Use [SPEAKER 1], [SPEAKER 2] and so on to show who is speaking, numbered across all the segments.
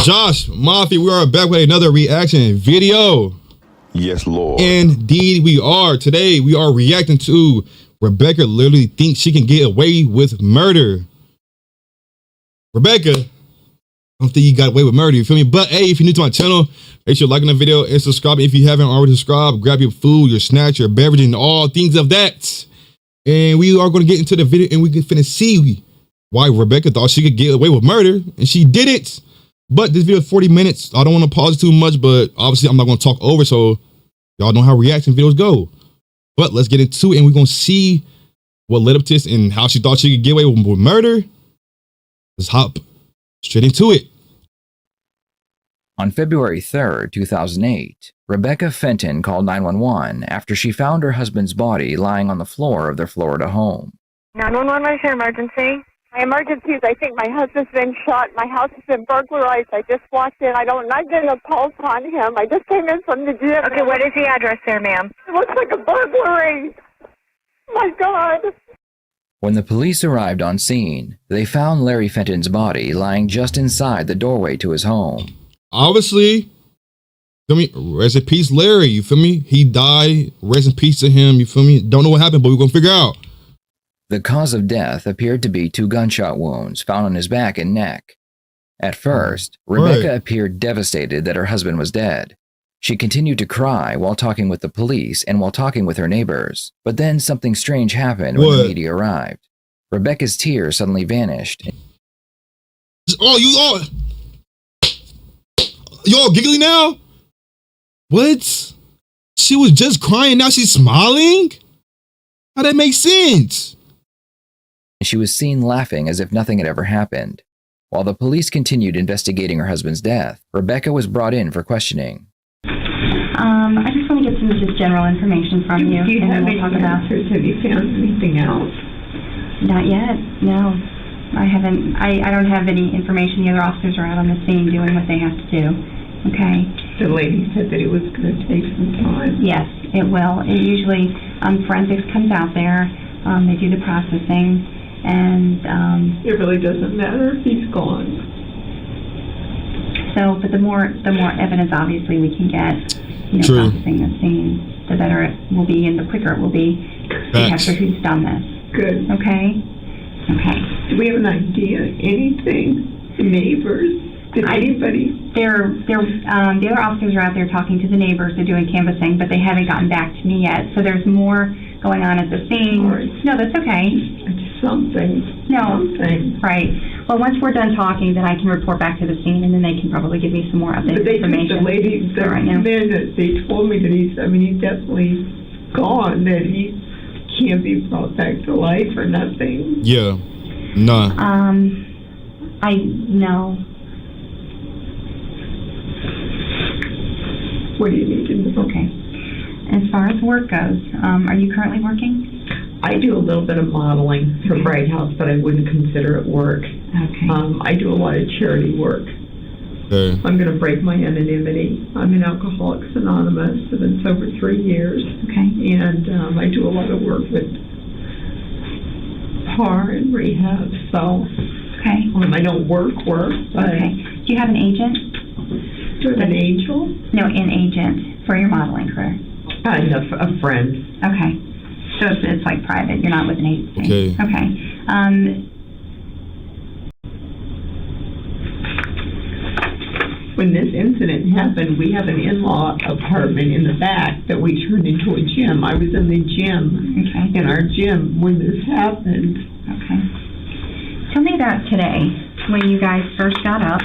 [SPEAKER 1] Josh Mafia, we are back with another reaction video.
[SPEAKER 2] Yes, Lord.
[SPEAKER 1] Indeed, we are. Today, we are reacting to Rebecca literally thinks she can get away with murder. Rebecca, I don't think you got away with murder, you feel me? But hey, if you're new to my channel, make sure to like the video and subscribe. If you haven't already subscribed, grab your food, your snacks, your beverage, and all things of that. And we are going to get into the video and we can finna see why Rebecca thought she could get away with murder, and she did it. But this video is 40 minutes. I don't want to pause too much, but obviously I'm not going to talk over, so y'all know how reaction videos go. But let's get into it, and we're going to see what led up to this and how she thought she could get away with murder. Let's hop straight into it.
[SPEAKER 3] On February 3rd, 2008, Rebecca Fenton called 911 after she found her husband's body lying on the floor of their Florida home.
[SPEAKER 4] 911, what is your emergency? My emergency is I think my husband's been shot. My house has been burglarized. I just walked in. I'm not getting a pulse on him. I just came in from the gym.
[SPEAKER 5] Okay, what is the address there, ma'am?
[SPEAKER 4] It looks like a burglary. My God.
[SPEAKER 3] When the police arrived on scene, they found Larry Fenton's body lying just inside the doorway to his home.
[SPEAKER 1] Obviously, feel me? Rest in peace, Larry. You feel me? He died. Rest in peace to him. You feel me? Don't know what happened, but we're gonna figure out.
[SPEAKER 3] The cause of death appeared to be 2 gunshot wounds found on his back and neck. At first, Rebecca appeared devastated that her husband was dead. She continued to cry while talking with the police and while talking with her neighbors. But then something strange happened when the media arrived. Rebecca's tears suddenly vanished.
[SPEAKER 1] Oh, you all giggly now? What? She was just crying, now she's smiling? How that make sense?
[SPEAKER 3] She was seen laughing as if nothing had ever happened. While the police continued investigating her husband's death, Rebecca was brought in for questioning.
[SPEAKER 6] I just want to get some just general information from you.
[SPEAKER 7] Do you
[SPEAKER 6] and
[SPEAKER 7] have
[SPEAKER 6] then
[SPEAKER 7] any
[SPEAKER 6] we'll talk about
[SPEAKER 7] answers? Have you found anything else?
[SPEAKER 6] Not yet. No, I haven't. I don't have any information. The other officers are out on the scene doing what they have to do. Okay.
[SPEAKER 7] The lady said that it was going to take some time.
[SPEAKER 6] Yes, it will. It usually forensics comes out there. They do the processing, and
[SPEAKER 7] it really doesn't matter if he's gone.
[SPEAKER 6] So, but the more evidence, obviously, we can get, processing the scene, the better it will be, and the quicker it will be to capture who's done this.
[SPEAKER 7] Good.
[SPEAKER 6] Okay. Okay.
[SPEAKER 7] Do we have an idea? Anything? The neighbors? Did anybody?
[SPEAKER 6] The other officers are out there talking to the neighbors. They're doing canvassing, but they haven't gotten back to me yet. So there's more going on at the scene.
[SPEAKER 7] Right.
[SPEAKER 6] No, that's okay.
[SPEAKER 7] Something.
[SPEAKER 6] No.
[SPEAKER 7] Something.
[SPEAKER 6] Right. Well, once we're done talking, then I can report back to the scene, and then they can probably give me some more updated information.
[SPEAKER 7] The lady, the man, they told me that he's definitely gone, that he can't be brought back to life or nothing.
[SPEAKER 1] Yeah. Nah.
[SPEAKER 6] No.
[SPEAKER 7] What do you need to know?
[SPEAKER 6] Okay. As far as work goes, are you currently working?
[SPEAKER 7] I do a little bit of modeling for Bright House, but I wouldn't consider it work.
[SPEAKER 6] Okay.
[SPEAKER 7] I do a lot of charity work.
[SPEAKER 1] Okay.
[SPEAKER 7] I'm going to break my anonymity. I'm in Alcoholics Anonymous. I've been sober 3 years.
[SPEAKER 6] Okay.
[SPEAKER 7] And I do a lot of work with PAR and rehab, so
[SPEAKER 6] okay.
[SPEAKER 7] I don't work, but...
[SPEAKER 6] Okay. Do you have an agent?
[SPEAKER 7] Do you have an angel?
[SPEAKER 6] No, an agent for your modeling career.
[SPEAKER 7] A friend.
[SPEAKER 6] Okay. So it's like private. You're not with an agency.
[SPEAKER 1] Okay.
[SPEAKER 6] Okay.
[SPEAKER 7] When this incident happened, we have an in-law apartment in the back that we turned into a gym. I was in the gym, in our gym, when this happened.
[SPEAKER 6] Okay. Tell me about today, when you guys first got up.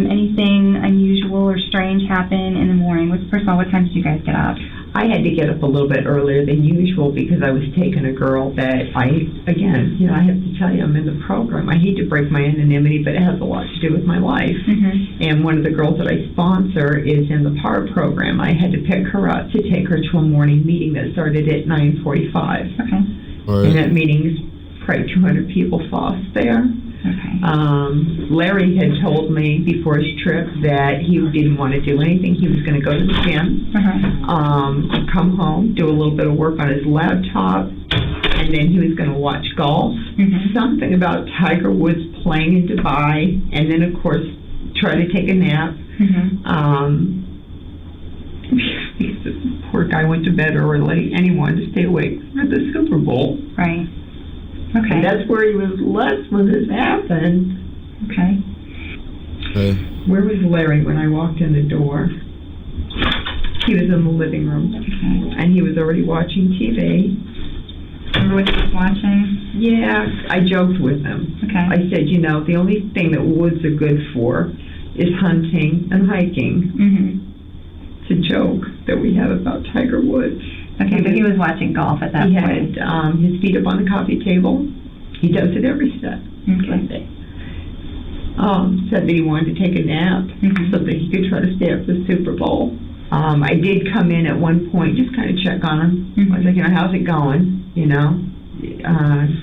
[SPEAKER 6] Anything unusual or strange happen in the morning? First of all, what time did you guys get up?
[SPEAKER 7] I had to get up a little bit earlier than usual because I was taking a girl that I have to tell you, I'm in the program. I hate to break my anonymity, but it has a lot to do with my life.
[SPEAKER 6] Mm-hmm.
[SPEAKER 7] And one of the girls that I sponsor is in the PAR program. I had to pick her up to take her to a morning meeting that started at 9:45.
[SPEAKER 6] Okay.
[SPEAKER 1] All right.
[SPEAKER 7] And that meeting's probably 200 people saw us there.
[SPEAKER 6] Okay.
[SPEAKER 7] Larry had told me before his trip that he didn't want to do anything. He was going to go to the gym, come home, do a little bit of work on his laptop, and then he was going to watch golf. Something about Tiger Woods playing in Dubai, and then, of course, try to take a nap. This poor guy went to bed early and he wanted to stay awake for the Super Bowl.
[SPEAKER 6] Right. Okay.
[SPEAKER 7] And that's where he was left when this happened.
[SPEAKER 6] Okay.
[SPEAKER 7] Where was Larry when I walked in the door? He was in the living room.
[SPEAKER 6] Okay.
[SPEAKER 7] And he was already watching TV.
[SPEAKER 6] Remember what he was watching?
[SPEAKER 7] Yeah, I joked with him.
[SPEAKER 6] Okay.
[SPEAKER 7] I said, you know, the only thing that woods are good for is hunting and hiking. It's a joke that we have about Tiger Woods.
[SPEAKER 6] Okay, but he was watching golf at that point.
[SPEAKER 7] He had his feet up on the coffee table. He does it every set.
[SPEAKER 6] Okay.
[SPEAKER 7] Said that he wanted to take a nap so that he could try to stay up for the Super Bowl. I did come in at one point, just kind of check on him. I was like, you know, how's it going? You know,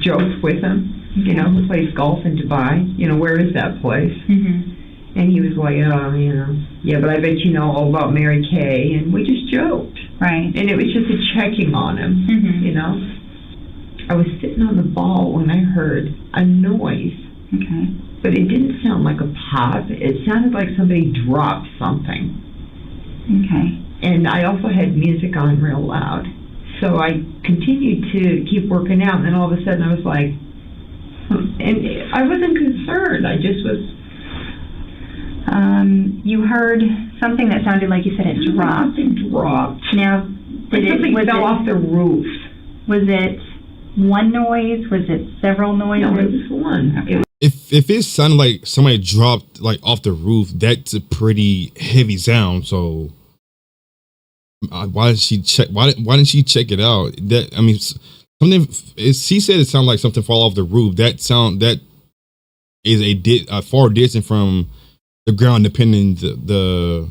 [SPEAKER 7] joked with him. You know, he plays golf in Dubai. You know, where is that place? And he was like, oh, you know, yeah, but I bet you know all about Mary Kay. And we just joked.
[SPEAKER 6] Right.
[SPEAKER 7] And it was just a checking on him, you know. I was sitting on the ball when I heard a noise.
[SPEAKER 6] Okay.
[SPEAKER 7] But it didn't sound like a pop. It sounded like somebody dropped something.
[SPEAKER 6] Okay.
[SPEAKER 7] And I also had music on real loud. So I continued to keep working out, and then all of a sudden I was like, and I wasn't concerned. I just was.
[SPEAKER 6] You heard something that sounded like you said it dropped.
[SPEAKER 7] Something dropped.
[SPEAKER 6] Now,
[SPEAKER 7] Something fell off the roof.
[SPEAKER 6] Was it one noise? Was it several noises?
[SPEAKER 7] No, it was one.
[SPEAKER 6] Okay.
[SPEAKER 1] If it sounded like somebody dropped like off the roof, that's a pretty heavy sound. So why did she check? Why didn't she check it out? That, I mean, something. She said it sounded like something fall off the roof. That is a far distance from the ground, depending the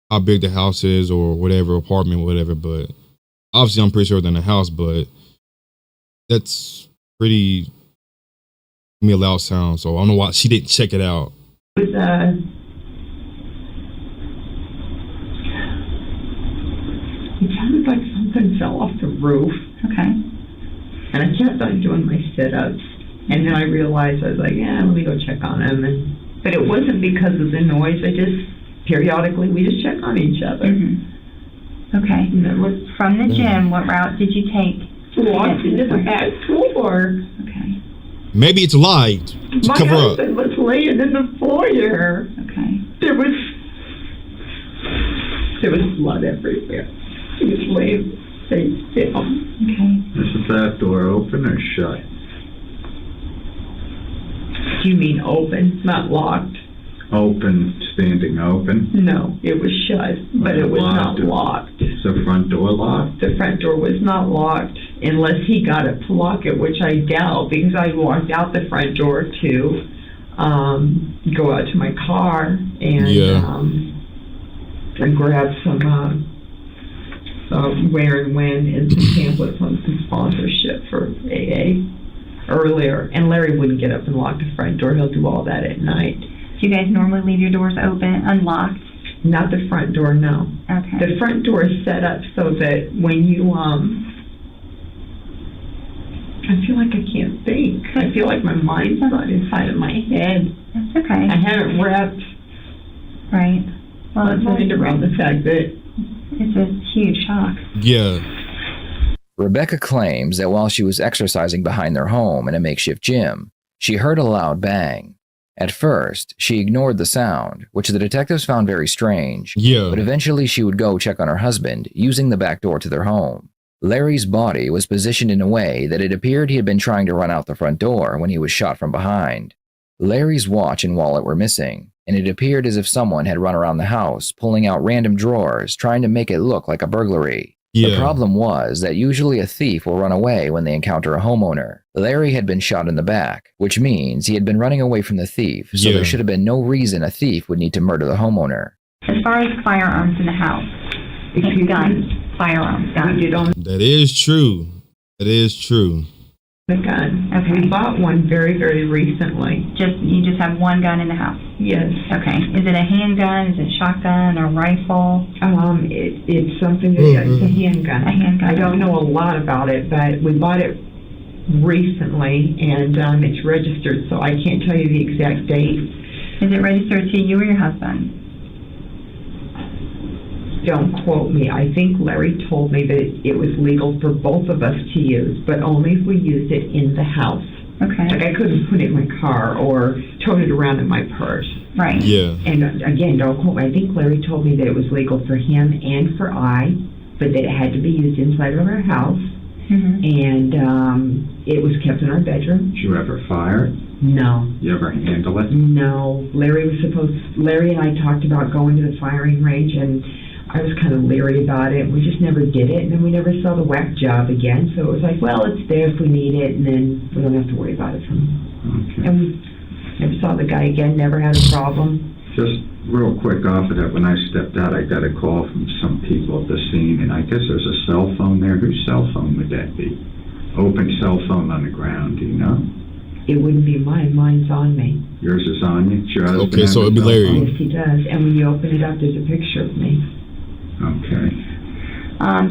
[SPEAKER 1] how big the house is or whatever, apartment, whatever. But obviously, I'm pretty sure than a house. But that's pretty. Me a loud sound, so I don't know why she didn't check it out.
[SPEAKER 7] It was it sounded like something fell off the roof.
[SPEAKER 6] Okay.
[SPEAKER 7] And I kept on doing my sit-ups, and then I realized, I was like, yeah, let me go check on him. But it wasn't because of the noise. I just periodically we just check on each other.
[SPEAKER 6] Okay. From the gym, what route did you take?
[SPEAKER 7] Walked into the back door.
[SPEAKER 6] Okay.
[SPEAKER 1] Maybe it's a lie to
[SPEAKER 7] My
[SPEAKER 1] cover up.
[SPEAKER 7] husband was laying in the foyer.
[SPEAKER 6] Okay.
[SPEAKER 7] There was blood everywhere. He was laying face down.
[SPEAKER 6] Okay.
[SPEAKER 2] Is the back door open or shut?
[SPEAKER 7] Do you mean open, not locked?
[SPEAKER 2] Open, standing open?
[SPEAKER 7] No, it was shut, but it was not locked.
[SPEAKER 2] Is the front door locked?
[SPEAKER 7] The front door was not locked unless he got it to lock it, which I doubt, because I walked out the front door to go out to my car and grab some Where and When and some pamphlets on some sponsorship for AA earlier. And Larry wouldn't get up and lock the front door. He'll do all that at night.
[SPEAKER 6] Do you guys normally leave your doors open, unlocked?
[SPEAKER 7] Not the front door, no.
[SPEAKER 6] Okay.
[SPEAKER 7] The front door is set up so that when you, I feel like I can't think. I feel like my mind's not inside of my head.
[SPEAKER 6] That's okay.
[SPEAKER 7] I haven't wrapped
[SPEAKER 6] Right. Well,
[SPEAKER 7] my mind around the fact that
[SPEAKER 6] it's a huge shock.
[SPEAKER 1] Yeah.
[SPEAKER 3] Rebecca claims that while she was exercising behind their home in a makeshift gym, she heard a loud bang. At first, she ignored the sound, which the detectives found very strange.
[SPEAKER 1] Yeah.
[SPEAKER 3] But eventually she would go check on her husband, using the back door to their home. Larry's body was positioned in a way that it appeared he had been trying to run out the front door when he was shot from behind. Larry's watch and wallet were missing, and it appeared as if someone had run around the house, pulling out random drawers, trying to make it look like a burglary.
[SPEAKER 1] Yeah.
[SPEAKER 3] The problem was that usually a thief will run away when they encounter a homeowner. Larry had been shot in the back, which means he had been running away from the thief, so there should have been no reason a thief would need to murder the homeowner.
[SPEAKER 6] As far as firearms in the house, guns, firearms, guns.
[SPEAKER 7] we did on
[SPEAKER 1] That is true. That is true.
[SPEAKER 7] the gun.
[SPEAKER 6] Okay.
[SPEAKER 7] We bought one very, very recently.
[SPEAKER 6] You just have one gun in the house.
[SPEAKER 7] Yes.
[SPEAKER 6] Okay. Is it a handgun? Is it a shotgun or rifle?
[SPEAKER 7] It's something that it's a handgun.
[SPEAKER 6] A handgun.
[SPEAKER 7] I don't know a lot about it, but we bought it recently, and it's registered, so I can't tell you the exact date.
[SPEAKER 6] Is it registered to you or your husband?
[SPEAKER 7] Don't quote me. I think Larry told me that it was legal for both of us to use, but only if we used it in the house.
[SPEAKER 6] Okay.
[SPEAKER 7] Like I couldn't put it in my car or tote it around in my purse.
[SPEAKER 6] Right.
[SPEAKER 1] Yeah.
[SPEAKER 7] And again, don't quote me. I think Larry told me that it was legal for him and for I, but that it had to be used inside of our house.
[SPEAKER 6] Mm-hmm.
[SPEAKER 7] And it was kept in our bedroom.
[SPEAKER 2] Did you ever fire it?
[SPEAKER 7] No.
[SPEAKER 2] You ever handle it?
[SPEAKER 7] No. Larry and I talked about going to the firing range, and I was kind of leery about it. We just never did it, and then we never saw the whack job again. So it was like, well, it's there if we need it, and then we don't have to worry about it from.
[SPEAKER 2] Okay.
[SPEAKER 7] And we never saw the guy again. Never had a problem.
[SPEAKER 2] Just real quick off of that, when I stepped out, I got a call from some people at the scene, and I guess there's a cell phone there. Whose cell phone would that be? Open cell phone on the ground, do you know?
[SPEAKER 7] It wouldn't be mine. Mine's on me.
[SPEAKER 2] Yours is on you? Your husband
[SPEAKER 1] Okay, so
[SPEAKER 2] has a
[SPEAKER 1] it'd be
[SPEAKER 2] cell
[SPEAKER 1] Larry.
[SPEAKER 2] phone?
[SPEAKER 7] Yes, he does. And when you open it up, there's a picture of me.
[SPEAKER 2] Okay.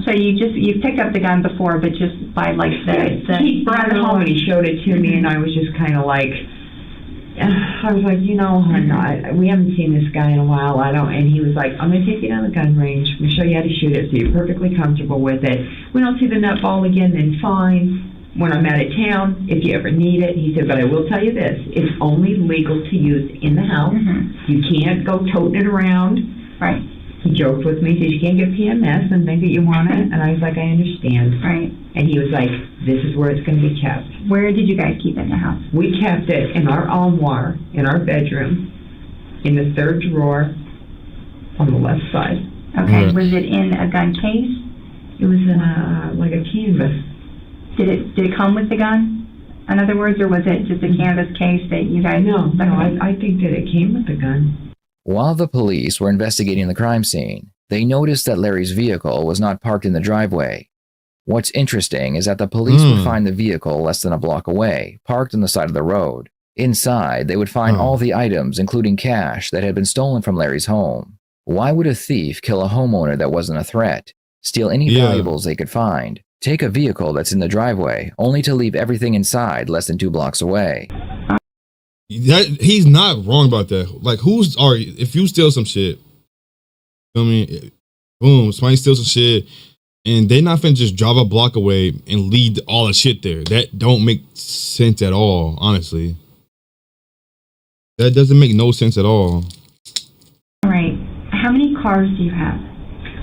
[SPEAKER 6] So you picked up the gun before, but just by like
[SPEAKER 7] He brought it home and he showed it to me, and I was just kind of like, I was like, hon, we haven't seen this guy in a while. And he was like, I'm going to take you down the gun range. I'm going to show you how to shoot it so you're perfectly comfortable with it. We don't see the nut ball again, then fine. When I'm out of town, if you ever need it, he said, but I will tell you this, it's only legal to use in the house.
[SPEAKER 6] Mm-hmm.
[SPEAKER 7] You can't go toting it around.
[SPEAKER 6] Right.
[SPEAKER 7] He joked with me, he said, you can't get PMS and think that you want it. And I was like, I understand.
[SPEAKER 6] Right.
[SPEAKER 7] And he was like, this is where it's going to be kept.
[SPEAKER 6] Where did you guys keep it in the house?
[SPEAKER 7] We kept it in our armoire, in our bedroom, in the third drawer on the left side.
[SPEAKER 6] Okay.
[SPEAKER 1] Right.
[SPEAKER 6] Was it in a gun case?
[SPEAKER 7] It was in like a canvas.
[SPEAKER 6] Did it come with the gun? In other words, or was it just a canvas case that you guys?
[SPEAKER 7] No, I think that it came with the gun.
[SPEAKER 3] While the police were investigating the crime scene, they noticed that Larry's vehicle was not parked in the driveway. What's interesting is that the police would find the vehicle less than a block away, parked on the side of the road. Inside, they would find all the items, including cash, that had been stolen from Larry's home. Why would a thief kill a homeowner that wasn't a threat, steal any valuables they could find, take a vehicle that's in the driveway, only to leave everything inside less than 2 blocks away?
[SPEAKER 1] He's not wrong about that. Like, if you steal some shit, I mean, boom, somebody steals some shit, and they not finna just drive a block away and leave all the shit there. That don't make sense at all, honestly. That doesn't make no sense at all.
[SPEAKER 6] All right. How many cars do you have?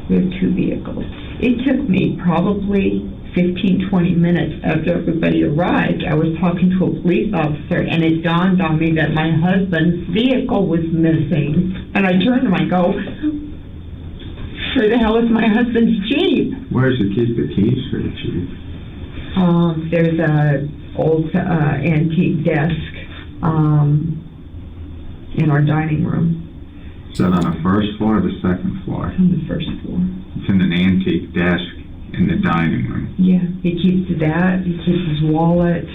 [SPEAKER 7] We have 2 vehicles. It took me probably 15, 20 minutes after everybody arrived. I was talking to a police officer, and it dawned on me that my husband's vehicle was missing. And I turned to him, I go, where the hell is my husband's Jeep?
[SPEAKER 2] Where does he keep the keys for the Jeep?
[SPEAKER 7] There's a old antique desk in our dining room.
[SPEAKER 2] Is that on the first floor or the second floor?
[SPEAKER 7] On the first floor.
[SPEAKER 2] It's in an antique desk in the dining room.
[SPEAKER 7] Yeah, he keeps that. He keeps his wallet.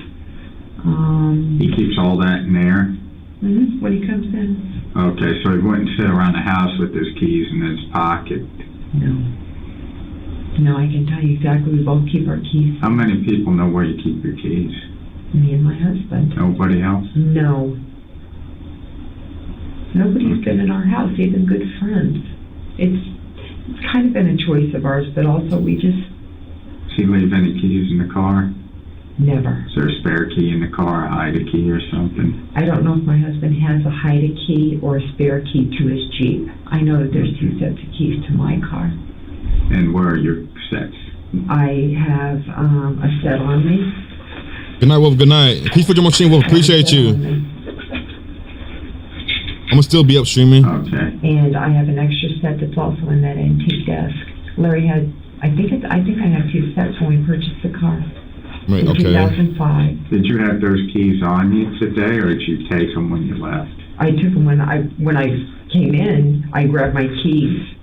[SPEAKER 2] He keeps all that in there?
[SPEAKER 7] When he comes in.
[SPEAKER 2] Okay, so he wouldn't sit around the house with his keys in his pocket.
[SPEAKER 7] No, I can tell you exactly. We both keep our keys.
[SPEAKER 2] How many people know where you keep your keys?
[SPEAKER 7] Me and my husband.
[SPEAKER 2] Nobody else?
[SPEAKER 7] No. Nobody's been in our house, even good friends. It's kind of been a choice of ours, but also we just...
[SPEAKER 2] Does he leave any keys in the car?
[SPEAKER 7] Never.
[SPEAKER 2] Is there a spare key in the car, a hide a key or something?
[SPEAKER 7] I don't know if my husband has a hide a key or a spare key to his Jeep. I know that there's 2 sets of keys to my car.
[SPEAKER 2] And where are your sets?
[SPEAKER 7] I have a set on me.
[SPEAKER 1] Good night, Wolf. Good night. Peace for your machine, Wolf. Appreciate you. I'm gonna still be up streaming.
[SPEAKER 2] Okay.
[SPEAKER 7] And I have an extra set that's also in that antique desk. Larry had, I think I have 2 sets when we purchased the car.
[SPEAKER 1] Right,
[SPEAKER 7] In 2005.
[SPEAKER 2] Did you have those keys on you today, or did you take them when you left?
[SPEAKER 7] I took them when I came in. I grabbed my keys.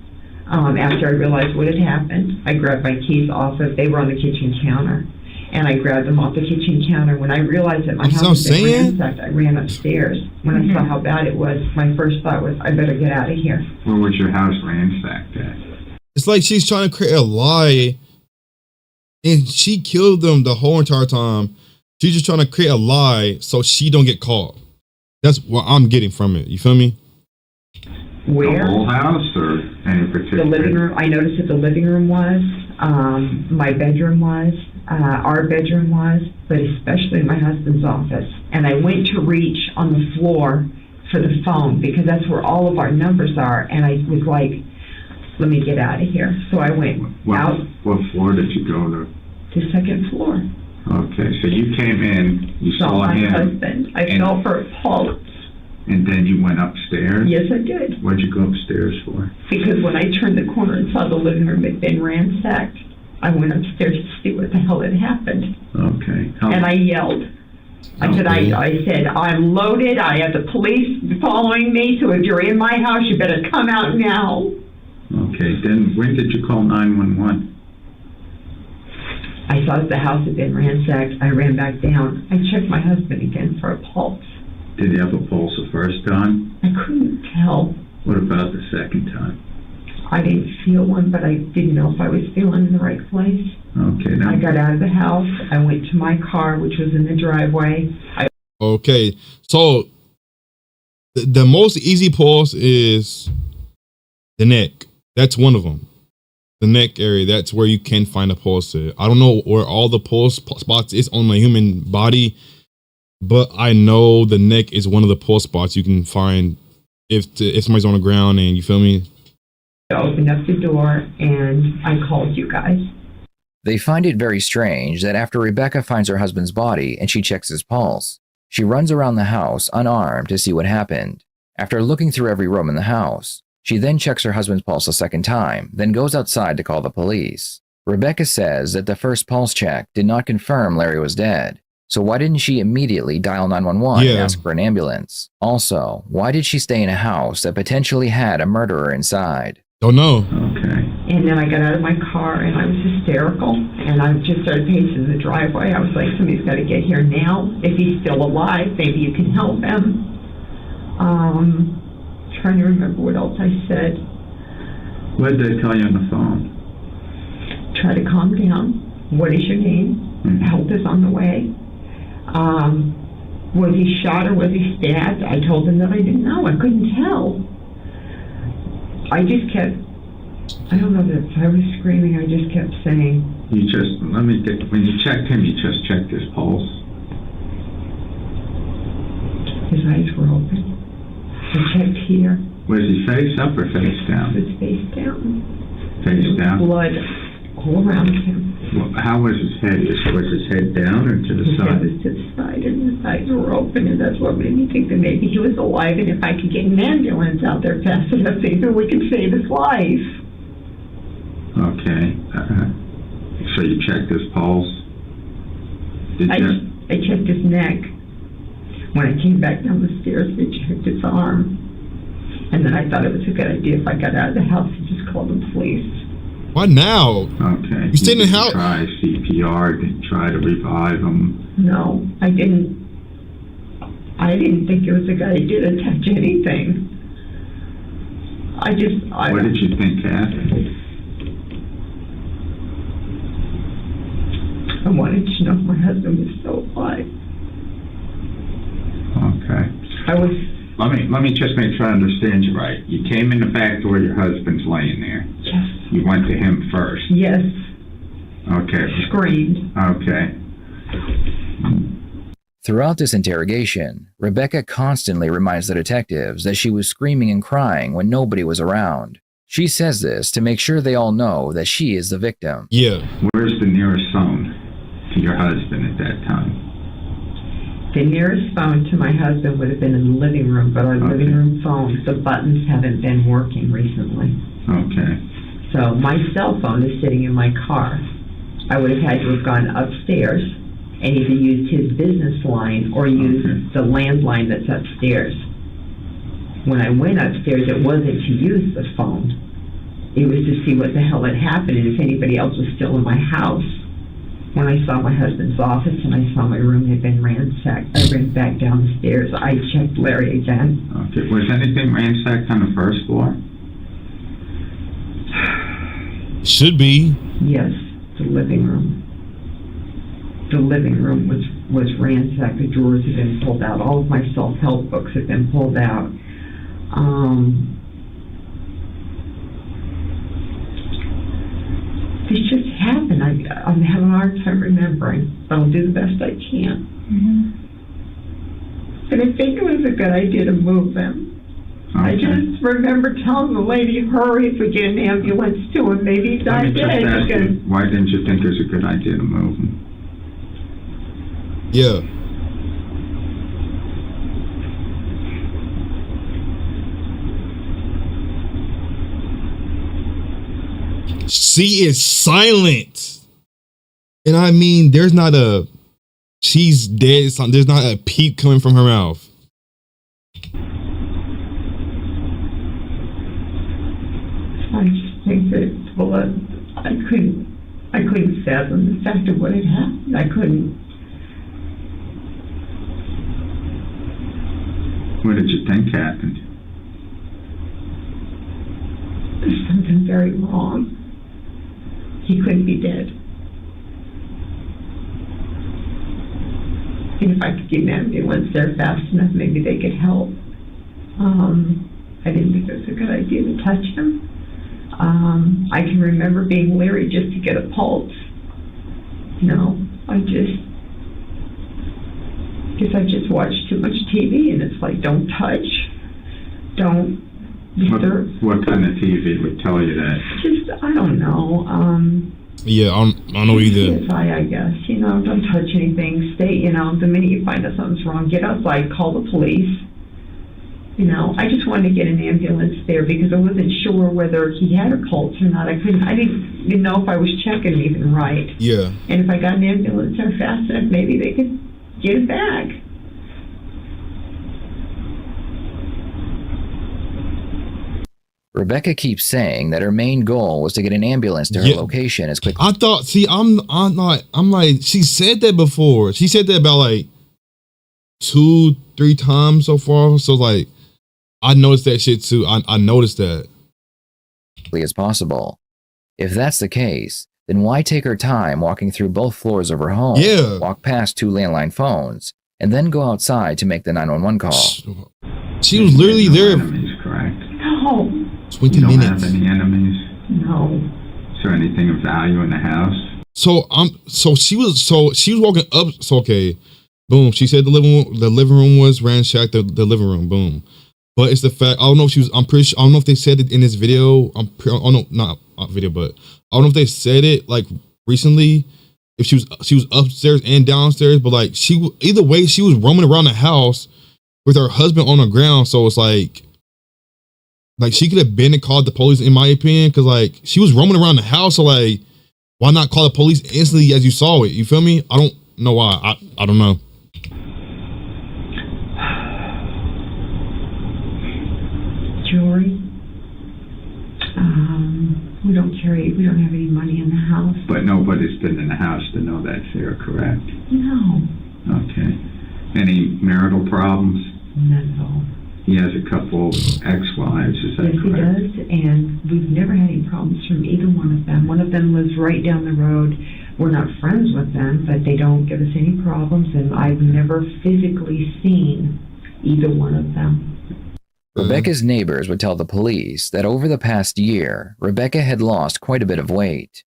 [SPEAKER 7] After I realized what had happened, I grabbed my keys they were on the kitchen counter. And I grabbed them off the kitchen counter. When I realized that my house had been ransacked, I ran upstairs. When I saw how bad it was, my first thought was, I better get out of here.
[SPEAKER 2] Where was your house ransacked at?
[SPEAKER 1] It's like she's trying to create a lie, and she killed them the whole entire time. She's just trying to create a lie so she don't get caught. That's what I'm getting from it. You feel me?
[SPEAKER 2] The whole house or any particular?
[SPEAKER 7] The living room. I noticed that the living room was, my bedroom was, our bedroom was, but especially my husband's office. And I went to reach on the floor for the phone because that's where all of our numbers are. And I was like, let me get out of here. So I went out.
[SPEAKER 2] What floor did you go to?
[SPEAKER 7] The second floor.
[SPEAKER 2] Okay, so you came in, you saw
[SPEAKER 7] my
[SPEAKER 2] him.
[SPEAKER 7] Husband. I felt for a pulse.
[SPEAKER 2] And then you went upstairs?
[SPEAKER 7] Yes, I did.
[SPEAKER 2] What'd you go upstairs for?
[SPEAKER 7] Because when I turned the corner and saw the living room had been ransacked, I went upstairs to see what the hell had happened.
[SPEAKER 2] Okay.
[SPEAKER 7] And I yelled. I said, I'm loaded. I have the police following me, so if you're in my house, you better come out now.
[SPEAKER 2] Okay, then when did you call 911?
[SPEAKER 7] I saw that the house had been ransacked. I ran back down. I checked my husband again for a pulse.
[SPEAKER 2] Did he have a pulse the first time?
[SPEAKER 7] I couldn't tell.
[SPEAKER 2] What about the second time?
[SPEAKER 7] I didn't feel one, but I didn't know if I was feeling in the right place.
[SPEAKER 2] Okay. Now
[SPEAKER 7] I got out of the house. I went to my car, which was in the driveway.
[SPEAKER 1] Okay. So the most easy pulse is the neck. That's one of them. The neck area. That's where you can find a pulse at. I don't know where all the pulse spots is on the human body, but I know the neck is one of the pulse spots you can find if somebody's on the ground, and you feel me?
[SPEAKER 7] I opened up the door and I called you guys.
[SPEAKER 3] They find it very strange that after Rebecca finds her husband's body and she checks his pulse, she runs around the house unarmed to see what happened. After looking through every room in the house, she then checks her husband's pulse a second time, then goes outside to call the police. Rebecca says that the first pulse check did not confirm Larry was dead. So why didn't she immediately dial 911 and ask for an ambulance? Also, why did she stay in a house that potentially had a murderer inside?
[SPEAKER 1] Don't know.
[SPEAKER 2] Okay.
[SPEAKER 7] And then I got out of my car and I was hysterical. And I just started pacing the driveway. I was like, somebody's got to get here now. If he's still alive, maybe you can help him. Trying to remember what else I said.
[SPEAKER 2] What did they tell you on the phone?
[SPEAKER 7] Try to calm down. What is your name? Help is on the way. Was he shot or was he stabbed? I told them that I didn't know. I couldn't tell. I just kept, I don't know if I was screaming, I just kept saying.
[SPEAKER 2] When you checked him, you just checked his pulse?
[SPEAKER 7] His eyes were open. I checked here.
[SPEAKER 2] Was he face up or face down?
[SPEAKER 7] He was face down.
[SPEAKER 2] Face down?
[SPEAKER 7] Blood all around him.
[SPEAKER 2] Well, how was his head? Was his head down or to the
[SPEAKER 7] his
[SPEAKER 2] side?
[SPEAKER 7] His head was to the side and his eyes were open, and that's what made me think that maybe he was alive, and if I could get an ambulance out there fast enough, maybe we could save his life.
[SPEAKER 2] Okay. So you checked his pulse?
[SPEAKER 7] I checked his neck. When I came back down the stairs, I checked his arm. And then I thought it was a good idea if I got out of the house to just call the police.
[SPEAKER 1] Why now?
[SPEAKER 2] Okay.
[SPEAKER 1] You stayed in the house?
[SPEAKER 2] Try CPR to try to revive him?
[SPEAKER 7] No, I didn't. I didn't think it was a good idea to touch anything. What did you think happened? I wanted to know if my husband was still alive.
[SPEAKER 2] Okay. Let me just make sure I understand you right. You came in the back door, your husband's laying there.
[SPEAKER 7] Yes.
[SPEAKER 2] You went to him first.
[SPEAKER 7] Yes.
[SPEAKER 2] Okay.
[SPEAKER 7] Screamed.
[SPEAKER 2] Okay.
[SPEAKER 3] Throughout this interrogation, Rebecca constantly reminds the detectives that she was screaming and crying when nobody was around. She says this to make sure they all know that she is the victim.
[SPEAKER 1] Yeah.
[SPEAKER 2] Where's the nearest phone to your husband at that time?
[SPEAKER 7] The nearest phone to my husband would have been in the living room, but our living room phones, the buttons haven't been working recently.
[SPEAKER 2] Okay.
[SPEAKER 7] So my cell phone is sitting in my car. I would have had to have gone upstairs and either used his business line or used the landline that's upstairs. When I went upstairs, it wasn't to use the phone. It was to see what the hell had happened and if anybody else was still in my house. When I saw my husband's office and I saw my room had been ransacked, I ran back down the stairs. I checked Larry again.
[SPEAKER 2] Okay. Was anything ransacked on the first floor?
[SPEAKER 1] Should be.
[SPEAKER 7] Yes, the living room. The living room was was ransacked. The drawers had been pulled out. All of my self-help books had been pulled out. This just happened. I'm having a hard time remembering, but I'll do the best I can. And I think it was a good idea to move him.
[SPEAKER 2] Okay.
[SPEAKER 7] I just remember telling the lady, hurry if we get an ambulance to him. Maybe he's not
[SPEAKER 2] Let me just
[SPEAKER 7] dead.
[SPEAKER 2] ask you, why didn't you think it was a good idea to move him?
[SPEAKER 1] Yeah. She is silent. And I mean, there's not a, she's dead. There's not a peep coming from her mouth.
[SPEAKER 7] I just think that, well, I couldn't fathom the fact of what had happened. I couldn't.
[SPEAKER 2] What did you think happened?
[SPEAKER 7] There's something very wrong. He couldn't be dead. And if I could get an ambulance there fast enough, maybe they could help. I didn't think it was a good idea to touch him. I can remember being leery just to get a pulse. I guess I just watched too much TV, and it's like, don't touch, don't disturb.
[SPEAKER 2] What kind of TV would tell you that?
[SPEAKER 7] Just, I don't know.
[SPEAKER 1] Yeah, I don't know either.
[SPEAKER 7] CSI, I guess. Don't touch anything. Stay, the minute you find out something's wrong, get outside, call the police. I just wanted to get an ambulance there because I wasn't sure whether he had a pulse or not. I didn't even know if I was checking even right.
[SPEAKER 1] Yeah.
[SPEAKER 7] And if I got an ambulance there fast enough, maybe they could get it back.
[SPEAKER 3] Rebecca keeps saying that her main goal was to get an ambulance to her location as quickly.
[SPEAKER 1] I thought, I'm like, she said that before. She said that about like 2-3 times so far. So like, I noticed that shit too. I noticed that.
[SPEAKER 3] As possible. If that's the case, then why take her time walking through both floors of her home, walk past 2 landline phones, and then go outside to make the 911 call?
[SPEAKER 1] She was literally there.
[SPEAKER 2] Enemies, correct?
[SPEAKER 7] No.
[SPEAKER 1] 20
[SPEAKER 2] you don't
[SPEAKER 1] minutes.
[SPEAKER 2] have any enemies?
[SPEAKER 7] No.
[SPEAKER 2] Is there anything of value in the house?
[SPEAKER 1] So she was walking up. So okay, boom. She said the living room was ransacked. The living room, boom. But it's the fact, I don't know if she was, I'm pretty sure, I don't know if they said it in this video. I don't know, not video, but I don't know if they said it like recently, if she was upstairs and downstairs, but like either way, she was roaming around the house with her husband on the ground. So it's like she could have been and called the police in my opinion. Cause like she was roaming around the house. So like, why not call the police instantly as you saw it? You feel me? I don't know why. I don't know.
[SPEAKER 7] Jewelry. We don't have any money in the house.
[SPEAKER 2] But nobody's been in the house to know that's there, correct?
[SPEAKER 7] No.
[SPEAKER 2] Okay. Any marital problems?
[SPEAKER 7] None at all.
[SPEAKER 2] He has a couple ex-wives, is that
[SPEAKER 7] yes,
[SPEAKER 2] correct?
[SPEAKER 7] Yes, he does, and we've never had any problems from either one of them. One of them lives right down the road. We're not friends with them, but they don't give us any problems, and I've never physically seen either one of them.
[SPEAKER 3] Rebecca's neighbors would tell the police that over the past year, Rebecca had lost quite a bit of weight.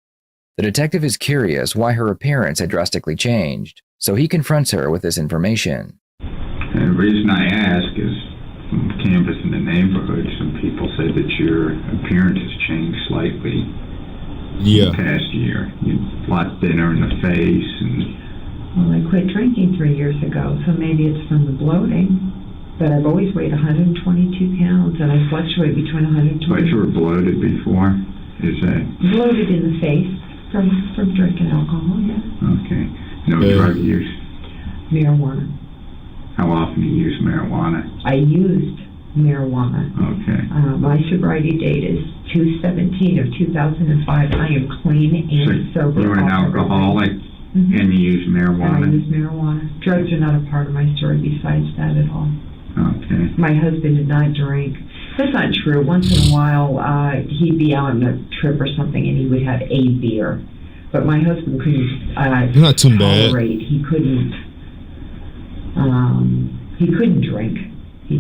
[SPEAKER 3] The detective is curious why her appearance had drastically changed, so he confronts her with this information.
[SPEAKER 2] And the reason I ask is, from canvassing the neighborhood, some people say that your appearance has changed slightly in the past year. You're a lot thinner in the face.
[SPEAKER 7] Well, I quit drinking 3 years ago, so maybe it's from the bloating. But I've always weighed 122 pounds, and I fluctuate between 120.
[SPEAKER 2] But you were bloated before? Is that?
[SPEAKER 7] Bloated in the face from drinking alcohol, yeah.
[SPEAKER 2] Okay. No drug use?
[SPEAKER 7] Marijuana.
[SPEAKER 2] How often do you use marijuana?
[SPEAKER 7] I used marijuana.
[SPEAKER 2] Okay.
[SPEAKER 7] My sobriety date is 2/17 of 2005. I am clean and sober.
[SPEAKER 2] You're an alcoholic, and you use marijuana?
[SPEAKER 7] I use marijuana. Drugs are not a part of my story besides that at all.
[SPEAKER 2] Okay.
[SPEAKER 7] My husband did not drink. That's not true. Once in a while, he'd be out on a trip or something, and he would have a beer. But my husband couldn't
[SPEAKER 1] not too bad.
[SPEAKER 7] tolerate. He couldn't He couldn't drink. He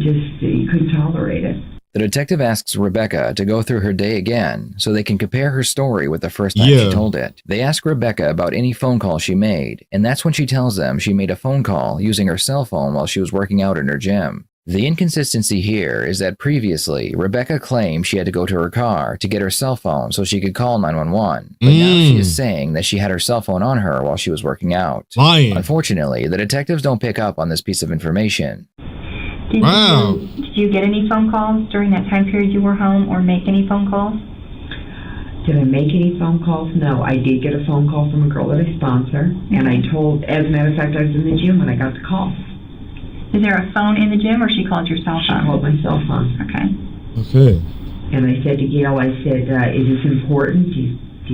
[SPEAKER 7] couldn't tolerate it.
[SPEAKER 3] The detective asks Rebecca to go through her day again so they can compare her story with the first time she told it. They ask Rebecca about any phone call she made, and that's when she tells them she made a phone call using her cell phone while she was working out in her gym. The inconsistency here is that previously, Rebecca claimed she had to go to her car to get her cell phone so she could call 911, but now she is saying that she had her cell phone on her while she was working out.
[SPEAKER 1] Lying.
[SPEAKER 3] Unfortunately, the detectives don't pick up on this piece of information.
[SPEAKER 6] Did you get any phone calls during that time period you were home or make any phone calls?
[SPEAKER 7] Did I make any phone calls? No, I did get a phone call from a girl that I sponsor, and I told, as a matter of fact, I was in the gym when I got the call.
[SPEAKER 6] Is there a phone in the gym or she called your cell phone?
[SPEAKER 7] She called my cell phone.
[SPEAKER 6] Okay.
[SPEAKER 7] And I said to Gail, I said, is this important? Do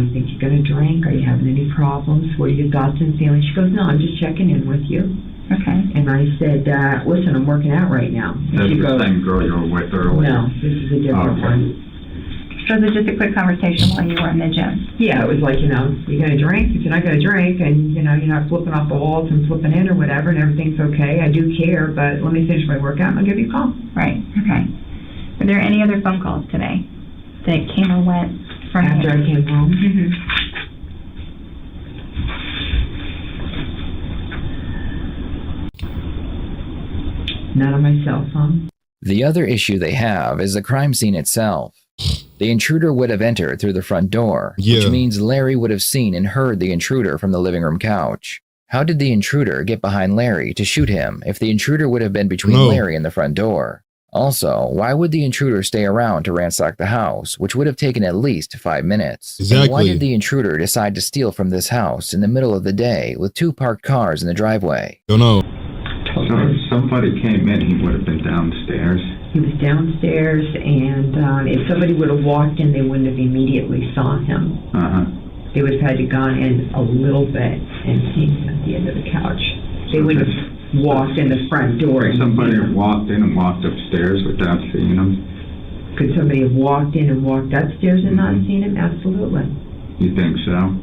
[SPEAKER 7] you think you're going to drink? Are you having any problems? What are your thoughts and feelings? She goes, no, I'm just checking in with you.
[SPEAKER 6] Okay.
[SPEAKER 7] And I said, listen, I'm working out right now. And
[SPEAKER 2] That's
[SPEAKER 7] she
[SPEAKER 2] the
[SPEAKER 7] goes,
[SPEAKER 2] same girl you were with earlier?
[SPEAKER 7] no, this is a different one.
[SPEAKER 6] So it was just a quick conversation while you were in the gym?
[SPEAKER 7] Yeah, it was like, you're going to drink? If you're not going to drink and, you're not flipping off the walls and flipping in or whatever and everything's okay, I do care, but let me finish my workout and I'll give you a call.
[SPEAKER 6] Right, okay. Were there any other phone calls today that came or went from
[SPEAKER 7] After I came home?
[SPEAKER 6] Mm-hmm.
[SPEAKER 7] Not on my cell phone.
[SPEAKER 3] The other issue they have is the crime scene itself. The intruder would have entered through the front door, which means Larry would have seen and heard the intruder from the living room couch. How did the intruder get behind Larry to shoot him if the intruder would have been between Larry and the front door? Also, why would the intruder stay around to ransack the house, which would have taken at least 5 minutes?
[SPEAKER 1] Exactly.
[SPEAKER 3] And why did the intruder decide to steal from this house in the middle of the day with 2 parked cars in the driveway?
[SPEAKER 1] Don't know.
[SPEAKER 2] So if somebody came in, he would have been downstairs.
[SPEAKER 7] He was downstairs, and if somebody would have walked in, they wouldn't have immediately saw him. They would have had to gone in a little bit and seen him at the end of the couch. They would have walked in the front door.
[SPEAKER 2] Could somebody have walked in and walked upstairs without seeing him?
[SPEAKER 7] Could somebody have walked in and walked upstairs and not seen him? Absolutely.
[SPEAKER 2] You think so?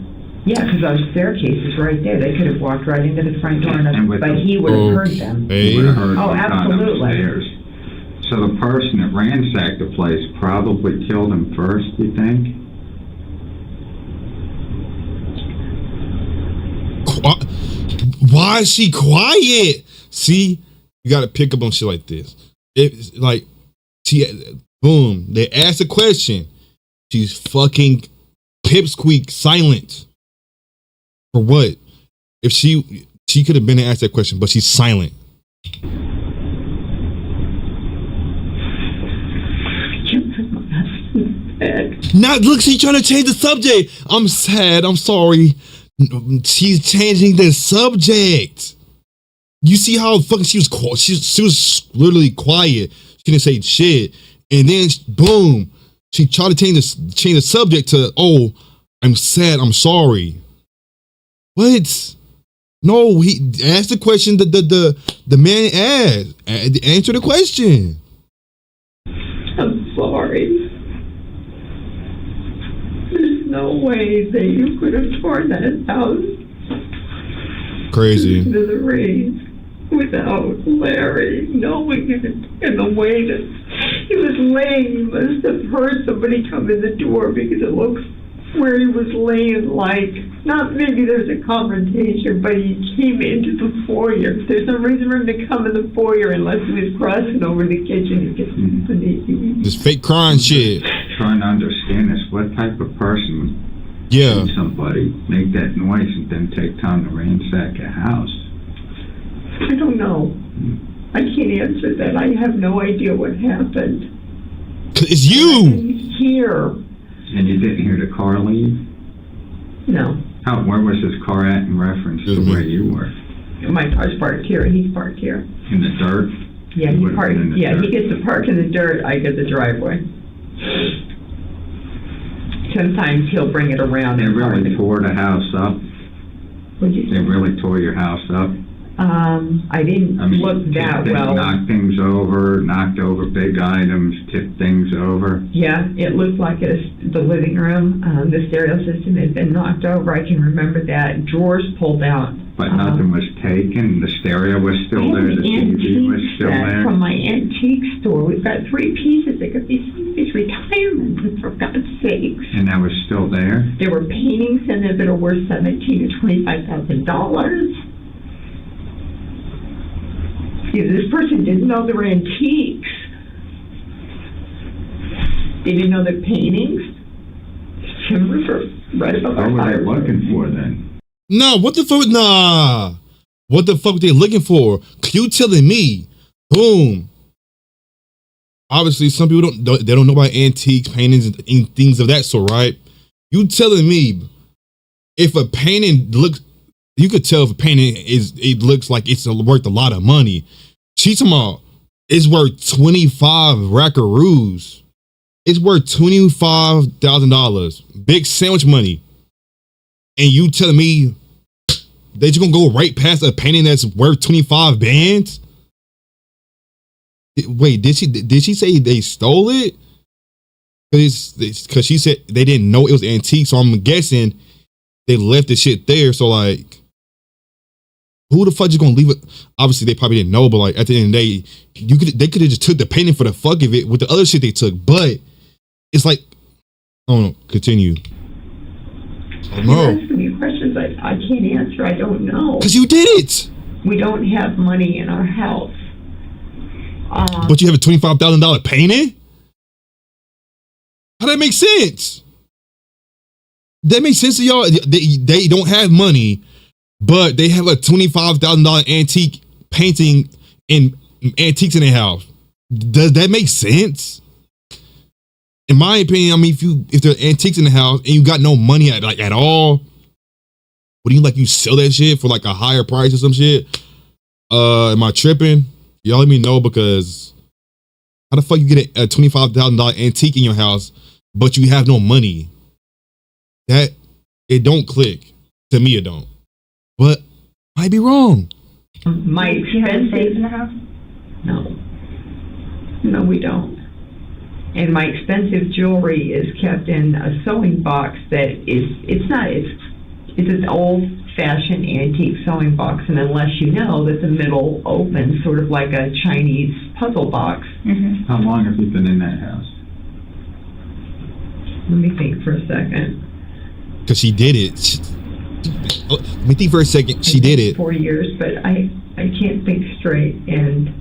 [SPEAKER 7] Yeah, because our staircase is right there. They could have walked right into the front door, but he would have heard them.
[SPEAKER 2] He would have heard them
[SPEAKER 7] absolutely.
[SPEAKER 2] upstairs. So the person that ransacked the place probably killed him first, you think?
[SPEAKER 1] Why is she quiet? See, you got to pick up on shit like this. It's like, boom, they asked a question. She's fucking pipsqueak silent. For what? If she could have been asked that question, but she's silent. Now look, she's trying to change the subject. I'm sad. I'm sorry. She's changing the subject. You see how fucking she was literally quiet. She didn't say shit, and then boom, she tried to change the subject to, oh, I'm sad. I'm sorry. What? No, he asked the question the man asked. Answer the question.
[SPEAKER 7] I'm sorry. There's no way that you could have torn that house.
[SPEAKER 1] Crazy.
[SPEAKER 7] To the rain without Larry knowing it in the way that he was laying. He must have heard somebody come in the door because it looks where he was laying, like, not maybe there's a confrontation, but he came into the foyer. There's no reason for him to come in the foyer unless he was crossing over the kitchen to get something.
[SPEAKER 1] This fake crying shit.
[SPEAKER 2] Trying to understand this. What type of person would somebody make that noise and then take time to ransack a house?
[SPEAKER 7] I don't know. I can't answer that. I have no idea what happened.
[SPEAKER 1] It's you!
[SPEAKER 7] I didn't hear.
[SPEAKER 2] And you didn't hear the car leave?
[SPEAKER 7] No.
[SPEAKER 2] Where was his car at in reference to where you were?
[SPEAKER 7] My car's parked here. He's parked here.
[SPEAKER 2] In the dirt?
[SPEAKER 7] Yeah, he parked. Yeah, he gets to park in the dirt. I get the driveway. Sometimes he'll bring it around.
[SPEAKER 2] They really tore the house up?
[SPEAKER 7] What'd you say?
[SPEAKER 2] They really tore your house up?
[SPEAKER 7] I didn't look that well.
[SPEAKER 2] Knocked things over, knocked over big items, tipped things over.
[SPEAKER 7] Yeah, it looked like the living room, the stereo system had been knocked over. I can remember that. Drawers pulled out.
[SPEAKER 2] But nothing was taken. The stereo was still there. The TV was still there.
[SPEAKER 7] From my antique store. We've got 3 pieces. It could be somebody's retirement, for God's sakes.
[SPEAKER 2] And that was still there?
[SPEAKER 7] There were paintings in there that are worth $17,000 to $25,000. This person didn't know they were antiques. They didn't know they're paintings. Timbers are right above our
[SPEAKER 2] What were they looking for then?
[SPEAKER 1] Nah, what the fuck? Nah. What the fuck were they looking for? You telling me? Boom. Obviously, some people they don't know about antiques, paintings, and things of that sort, right? You telling me if a painting looks, you could tell if a painting it looks like it's worth a lot of money. She's talking about it's worth 25 rackaroos. It's worth $25,000. Big sandwich money. And you telling me that you're gonna go right past a painting that's worth 25 bands? Wait, did she say they stole it? Because she said they didn't know it was antique, so I'm guessing they left the shit there. So like, who the fuck is gonna leave it? Obviously, they probably didn't know, but like at the end of the day, they could have just took the painting for the fuck of it with the other shit they took. But it's like, I don't know. Continue. I don't know.
[SPEAKER 7] You're asking me questions I can't answer. I don't know.
[SPEAKER 1] Because you did it.
[SPEAKER 7] We don't have money in our house.
[SPEAKER 1] But you have a $25,000 painting? How that make sense? That makes sense to y'all? They don't have money, but they have a $25,000 antique painting and antiques in their house. Does that make sense? In my opinion, I mean, if there are antiques in the house and you got no money at all, what do you sell that shit for like a higher price or some shit? Am I tripping? Y'all let me know, because how the fuck you get a $25,000 antique in your house, but you have no money? That it don't click. To me, it don't. But might be wrong.
[SPEAKER 7] My
[SPEAKER 6] Do you have a safe in the house?
[SPEAKER 7] No, we don't. And my expensive jewelry is kept in a sewing box that it's an old-fashioned antique sewing box, and unless you know that the middle opens sort of like a Chinese puzzle box.
[SPEAKER 6] Mm-hmm.
[SPEAKER 2] How long have you been in that house?
[SPEAKER 7] Let me think for a second.
[SPEAKER 1] Because she did it. Let me think for a second. She did it.
[SPEAKER 7] 4 years, but I can't think straight. And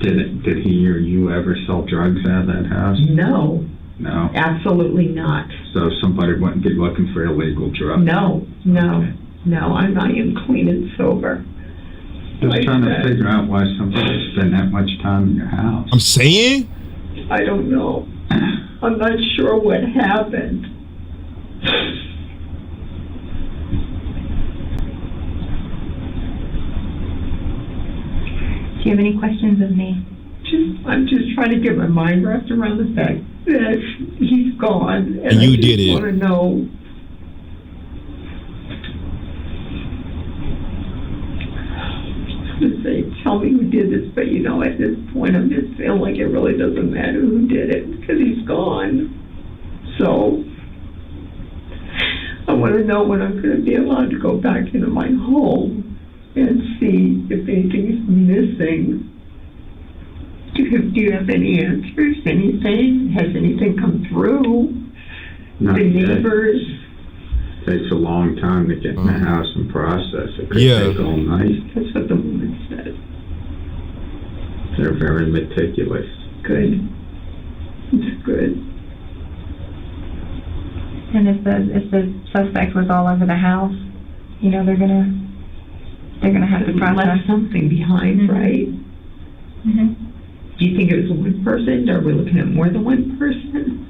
[SPEAKER 2] did he or you ever sell drugs out of that house?
[SPEAKER 7] No.
[SPEAKER 2] No?
[SPEAKER 7] Absolutely not.
[SPEAKER 2] So somebody wouldn't be looking for illegal drugs?
[SPEAKER 7] No. I am clean and sober.
[SPEAKER 2] Just trying to figure out why somebody would spend that much time in your house.
[SPEAKER 1] I'm saying?
[SPEAKER 7] I don't know. I'm not sure what happened.
[SPEAKER 6] Do you have any questions of me?
[SPEAKER 7] I'm just trying to get my mind wrapped around the fact that he's gone.
[SPEAKER 1] And you did it.
[SPEAKER 7] I want to know. I was going to say, tell me who did this, but at this point, I'm just feeling like it really doesn't matter who did it, because he's gone. So, I want to know when I'm going to be allowed to go back into my home and see if anything's missing. Do you have any answers? Anything? Has anything come through?
[SPEAKER 2] Not
[SPEAKER 7] the
[SPEAKER 2] yet.
[SPEAKER 7] neighbors?
[SPEAKER 2] Takes a long time to get in the house and process. It could
[SPEAKER 1] Yeah.
[SPEAKER 2] take all night.
[SPEAKER 7] That's what the woman said.
[SPEAKER 2] They're very meticulous.
[SPEAKER 7] Good. It's good.
[SPEAKER 6] And if the suspect was all over the house, they're gonna have to process.
[SPEAKER 7] Left something behind,
[SPEAKER 6] Mm-hmm.
[SPEAKER 7] right?
[SPEAKER 6] Mm-hmm.
[SPEAKER 7] Do you think it was one person? Are we looking at more than one person?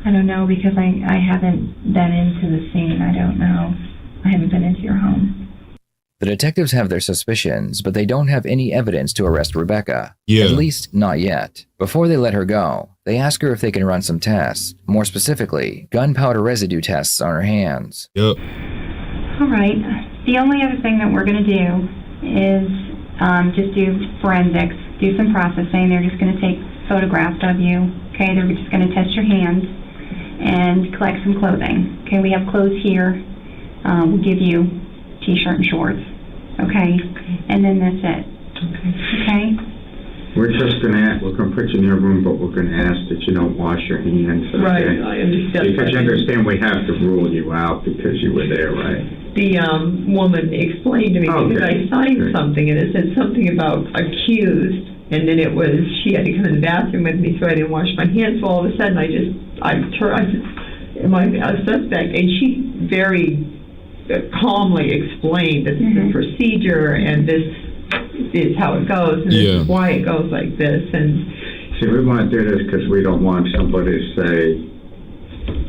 [SPEAKER 6] I don't know, because I haven't been into the scene. I don't know. I haven't been into your home.
[SPEAKER 3] The detectives have their suspicions, but they don't have any evidence to arrest Rebecca.
[SPEAKER 1] Yeah.
[SPEAKER 3] At least, not yet. Before they let her go, they ask her if they can run some tests. More specifically, gunpowder residue tests on her hands.
[SPEAKER 1] Yep.
[SPEAKER 6] All right. The only other thing that we're going to do is just do forensics, do some processing. They're just going to take photographs of you. Okay, they're just going to test your hands and collect some clothing. Okay, we have clothes here. We'll give you t-shirt and shorts. Okay, and then that's it. Okay.
[SPEAKER 2] We're gonna put you in your room, but we're gonna ask that you don't wash your hands. Okay?
[SPEAKER 7] Right, I understand.
[SPEAKER 2] Because you understand we have to rule you out because you were there, right?
[SPEAKER 7] The woman explained to me because I signed something and it said something about accused, and then it was she had to come in the bathroom with me, so I didn't wash my hands. So all of a sudden, I said, "Am I a suspect?" And she very calmly explained that this is a procedure and this is how it goes and this is why it goes like this. And
[SPEAKER 2] see, we want to do this because we don't want somebody to say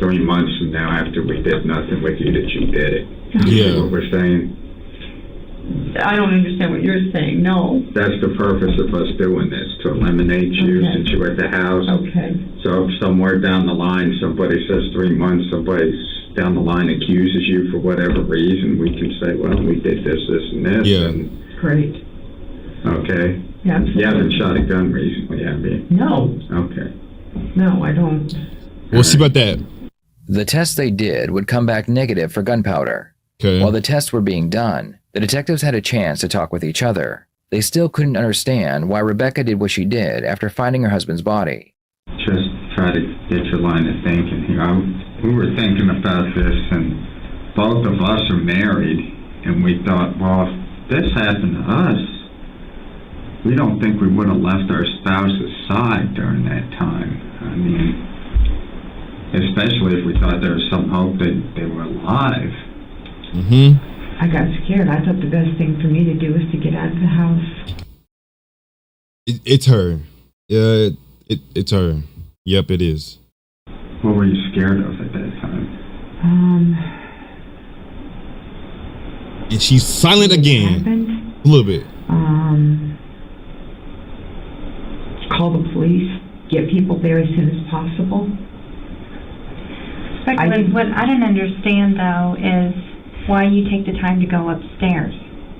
[SPEAKER 2] 3 months from now after we did nothing with you that you did it.
[SPEAKER 1] Yeah.
[SPEAKER 2] What we're saying?
[SPEAKER 7] I don't understand what you're saying. No.
[SPEAKER 2] That's the purpose of us doing this, to eliminate you since you were at the house.
[SPEAKER 7] Okay.
[SPEAKER 2] So if somewhere down the line somebody says 3 months, somebody's down the line accuses you for whatever reason, we can say, well, we did this, this, and this.
[SPEAKER 1] Yeah.
[SPEAKER 2] And,
[SPEAKER 7] great.
[SPEAKER 2] okay.
[SPEAKER 7] Yeah,
[SPEAKER 2] you haven't shot a gun recently, have you?
[SPEAKER 7] No.
[SPEAKER 2] Okay.
[SPEAKER 7] No, I don't.
[SPEAKER 1] We'll see about that.
[SPEAKER 3] The tests they did would come back negative for gunpowder.
[SPEAKER 1] Okay.
[SPEAKER 3] While the tests were being done, the detectives had a chance to talk with each other. They still couldn't understand why Rebecca did what she did after finding her husband's body.
[SPEAKER 2] Just try to get your line of thinking here. We were thinking about this, and both of us are married, and we thought, well, if this happened to us, we don't think we would have left our spouse's side during that time. I mean, especially if we thought there was some hope that they were alive.
[SPEAKER 1] Mm-hmm.
[SPEAKER 7] I got scared. I thought the best thing for me to do was to get out of the house.
[SPEAKER 1] It's her. Yeah, it's her. Yep, it is.
[SPEAKER 2] What were you scared of at that time?
[SPEAKER 1] And she's silent again.
[SPEAKER 7] Happened?
[SPEAKER 1] A little bit.
[SPEAKER 7] Call the police. Get people there as soon as possible.
[SPEAKER 6] But what I don't understand, though, is why you take the time to go upstairs.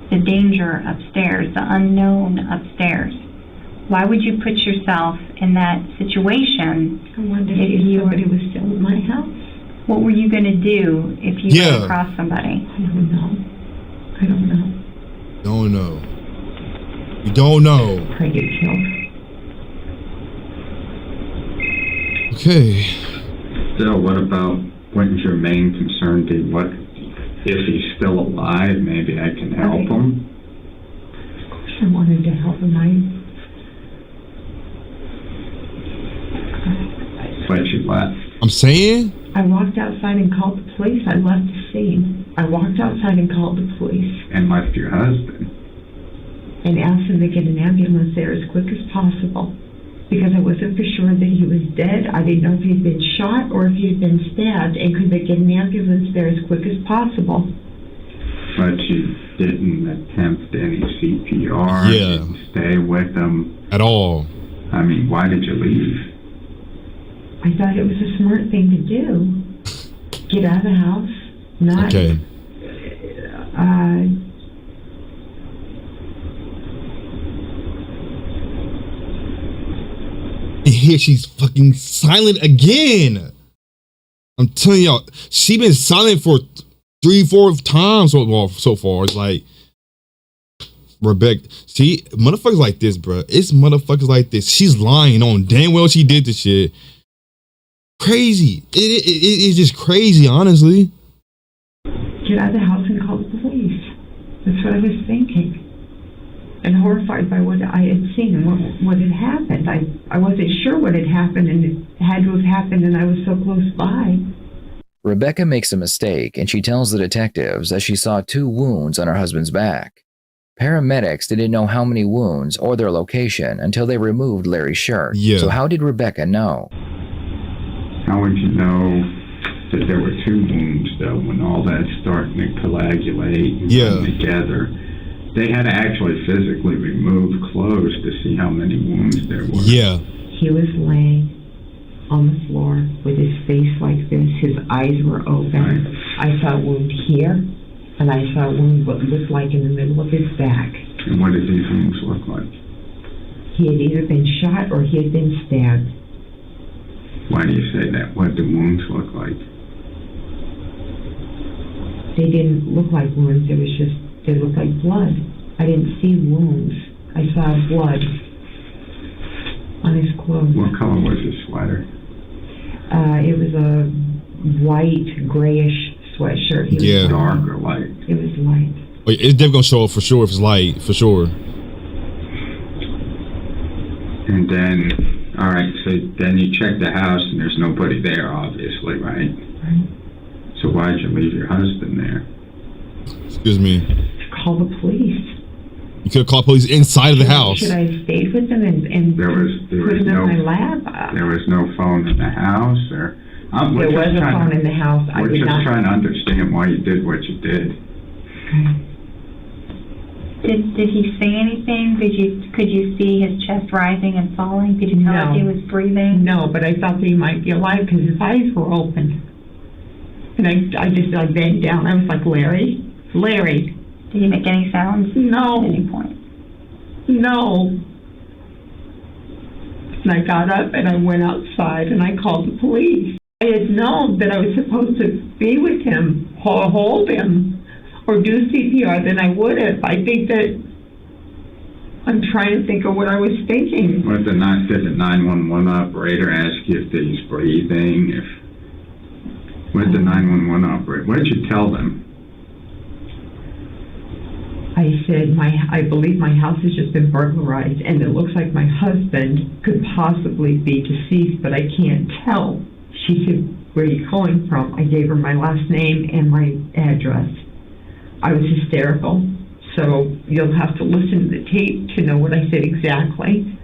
[SPEAKER 6] The danger upstairs, the unknown upstairs. Why would you put yourself in that situation?
[SPEAKER 7] I wondered if somebody was still in my house.
[SPEAKER 6] What were you going to do if you ran across somebody?
[SPEAKER 7] I don't know. I don't know.
[SPEAKER 1] Don't know. You don't know.
[SPEAKER 7] Pray get killed.
[SPEAKER 1] Okay.
[SPEAKER 2] Still, what about, wouldn't your main concern be, what if he's still alive? Maybe I can help him?
[SPEAKER 7] Of course I wanted to help him.
[SPEAKER 2] But you left.
[SPEAKER 1] I'm saying?
[SPEAKER 7] I walked outside and called the police. I left the scene. I walked outside and called the police.
[SPEAKER 2] And left your husband.
[SPEAKER 7] And asked them to get an ambulance there as quick as possible. Because I wasn't for sure that he was dead. I didn't know if he'd been shot or if he'd been stabbed. And could they get an ambulance there as quick as possible?
[SPEAKER 2] But you didn't attempt any CPR.
[SPEAKER 1] Yeah.
[SPEAKER 2] Didn't stay with him.
[SPEAKER 1] At all.
[SPEAKER 2] I mean, why did you leave?
[SPEAKER 7] I thought it was a smart thing to do. Get out of the house. Not.
[SPEAKER 1] Okay. And here she's fucking silent again. I'm telling y'all, she been silent for 3-4 times so far. It's like, Rebecca, see, motherfuckers like this, bro. It's motherfuckers like this. She's lying on damn well she did this shit. Crazy. It's just crazy, honestly.
[SPEAKER 7] Get out of the house and call the police. That's what I was thinking. And horrified by what I had seen and what had happened. I wasn't sure what had happened, and it had to have happened, and I was so close by.
[SPEAKER 3] Rebecca makes a mistake, and she tells the detectives that she saw 2 wounds on her husband's back. Paramedics didn't know how many wounds or their location until they removed Larry's shirt.
[SPEAKER 1] Yeah.
[SPEAKER 3] So how did Rebecca know?
[SPEAKER 2] How would you know that there were 2 wounds, though, when all that's starting to coagulate and come together? They had to actually physically remove clothes to see how many wounds there were.
[SPEAKER 1] Yeah.
[SPEAKER 7] He was laying on the floor with his face like this. His eyes were open. Right. I saw a wound here, and I saw a wound what looked like in the middle of his back.
[SPEAKER 2] And what did these wounds look like?
[SPEAKER 7] He had either been shot or he had been stabbed.
[SPEAKER 2] Why do you say that? What did the wounds look like?
[SPEAKER 7] They didn't look like wounds. It was just, they looked like blood. I didn't see wounds. I saw blood on his clothes.
[SPEAKER 2] What color was his sweater?
[SPEAKER 7] It was a white, grayish sweatshirt. It was
[SPEAKER 2] dark or light?
[SPEAKER 7] It was light.
[SPEAKER 1] It's definitely gonna show up for sure if it's light, for sure.
[SPEAKER 2] And then, all right, so then you check the house and there's nobody there, obviously, right?
[SPEAKER 7] Right.
[SPEAKER 2] So why'd you leave your husband there?
[SPEAKER 1] Excuse me.
[SPEAKER 7] Call the police.
[SPEAKER 1] You could have called police inside of the house.
[SPEAKER 7] Should I have stayed with them and
[SPEAKER 2] There was
[SPEAKER 7] put him
[SPEAKER 2] no,
[SPEAKER 7] in my lab?
[SPEAKER 2] there was no phone in the house, or
[SPEAKER 7] There was a phone in the house. I
[SPEAKER 2] we're
[SPEAKER 7] did
[SPEAKER 2] just
[SPEAKER 7] not.
[SPEAKER 2] trying to understand why you did what you did.
[SPEAKER 7] Okay.
[SPEAKER 6] Did he say anything? Could you see his chest rising and falling? Could you tell
[SPEAKER 7] No.
[SPEAKER 6] if he was breathing?
[SPEAKER 7] No, but I thought that he might be alive because his eyes were open. And I just bent down. I was like, Larry? Larry?
[SPEAKER 6] Did he make any sounds
[SPEAKER 7] No.
[SPEAKER 6] at any point?
[SPEAKER 7] No. And I got up and I went outside and I called the police. I had known that I was supposed to be with him, or hold him, or do CPR, then I would have. I think that I'm trying to think of what I was thinking.
[SPEAKER 2] Did the 911 operator ask you if he's breathing? What did the 911 operator, what did you tell them?
[SPEAKER 7] I said, I believe my house has just been burglarized and it looks like my husband could possibly be deceased, but I can't tell. She said, where are you calling from? I gave her my last name and my address. I was hysterical, so you'll have to listen to the tape to know what I said exactly.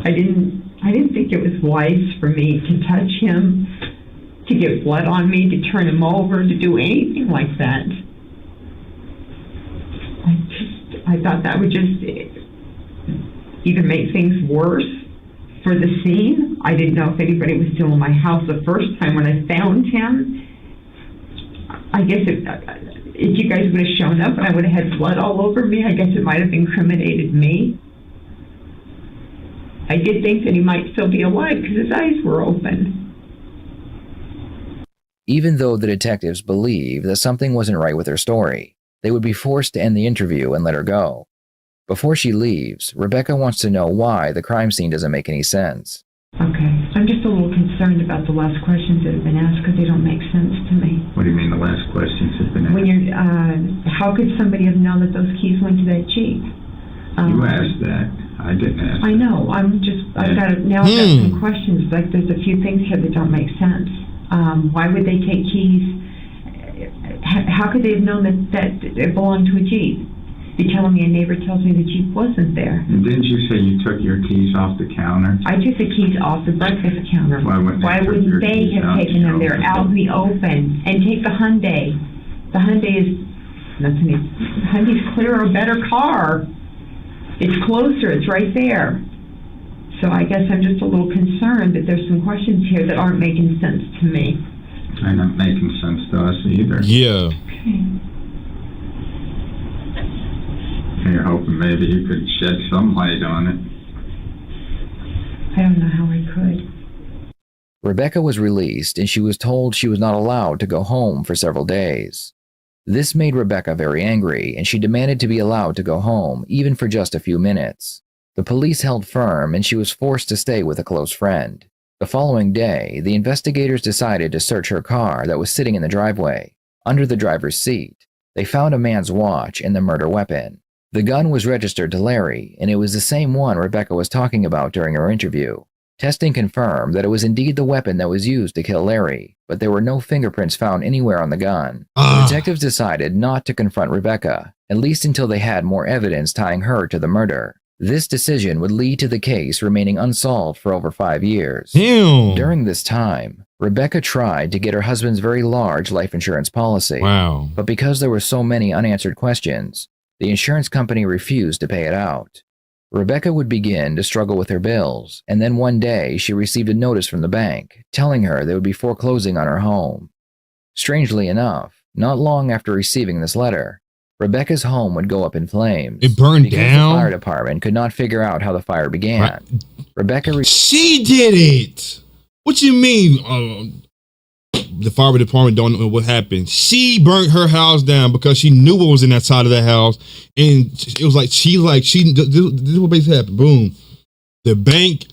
[SPEAKER 7] I didn't think it was wise for me to touch him, to get blood on me, to turn him over, to do anything like that. I thought that would just either make things worse for the scene. I didn't know if anybody was still in my house the first time when I found him. I guess if you guys would have shown up and I would have had blood all over me, I guess it might have incriminated me. I did think that he might still be alive because his eyes were open.
[SPEAKER 3] Even though the detectives believe that something wasn't right with her story, they would be forced to end the interview and let her go. Before she leaves, Rebecca wants to know why the crime scene doesn't make any sense.
[SPEAKER 7] Okay. I'm just a little concerned about the last questions that have been asked because they don't make sense to me.
[SPEAKER 2] What do you mean the last questions have been asked?
[SPEAKER 7] When you're, how could somebody have known that those keys went to that Jeep?
[SPEAKER 2] You asked that. I didn't ask.
[SPEAKER 7] I know. I've got some questions. Like, there's a few things here that don't make sense. Why would they take keys? How could they have known that it belonged to a Jeep? You're telling me a neighbor tells me the Jeep wasn't there.
[SPEAKER 2] And didn't you say you took your keys off the counter?
[SPEAKER 7] I took the keys off the breakfast counter.
[SPEAKER 2] Why wouldn't
[SPEAKER 7] they have taken them? They're out in the open. And take the Hyundai. The Hyundai is nothing. Hyundai's clearer, a better car. It's closer. It's right there. So I guess I'm just a little concerned that there's some questions here that aren't making sense to me.
[SPEAKER 2] They're not making sense to us either.
[SPEAKER 1] Yeah.
[SPEAKER 7] Okay.
[SPEAKER 2] You're hoping maybe you could shed some light on it.
[SPEAKER 7] I don't know how I could.
[SPEAKER 3] Rebecca was released and she was told she was not allowed to go home for several days. This made Rebecca very angry and she demanded to be allowed to go home, even for just a few minutes. The police held firm and she was forced to stay with a close friend. The following day, the investigators decided to search her car that was sitting in the driveway. Under the driver's seat, they found a man's watch and the murder weapon. The gun was registered to Larry, and it was the same one Rebecca was talking about during her interview. Testing confirmed that it was indeed the weapon that was used to kill Larry, but there were no fingerprints found anywhere on the gun. The detectives decided not to confront Rebecca, at least until they had more evidence tying her to the murder. This decision would lead to the case remaining unsolved for over 5 years.
[SPEAKER 1] Damn.
[SPEAKER 3] During this time, Rebecca tried to get her husband's very large life insurance policy.
[SPEAKER 1] Wow.
[SPEAKER 3] But because there were so many unanswered questions, the insurance company refused to pay it out. Rebecca would begin to struggle with her bills, and then one day she received a notice from the bank telling her they would be foreclosing on her home. Strangely enough, not long after receiving this letter, Rebecca's home would go up in flames.
[SPEAKER 1] It burned
[SPEAKER 3] because
[SPEAKER 1] down?
[SPEAKER 3] The fire department could not figure out how the fire began.
[SPEAKER 1] Right. She did it! What you mean? The fire department don't know what happened. She burnt her house down because she knew what was in that side of the house, and it was like this is what basically happened. Boom, the bank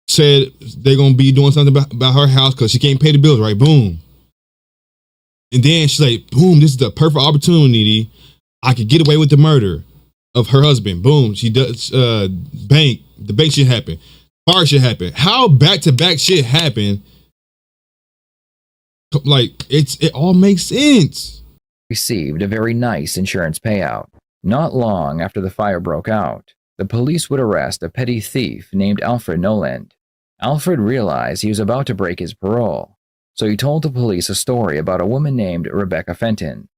[SPEAKER 1] said they're gonna be doing something about her house because she can't pay the bills. Right, boom, and then she's like, boom, this is the perfect opportunity. I could get away with the murder of her husband. Boom, she does. The bank should happen. Fire should happen. How back to back shit happen? Like it all makes sense.
[SPEAKER 3] Received a very nice insurance payout. Not long after the fire broke out, the police would arrest a petty thief named Alfred Noland. Alfred realized he was about to break his parole, so he told the police a story about a woman named Rebecca Fenton.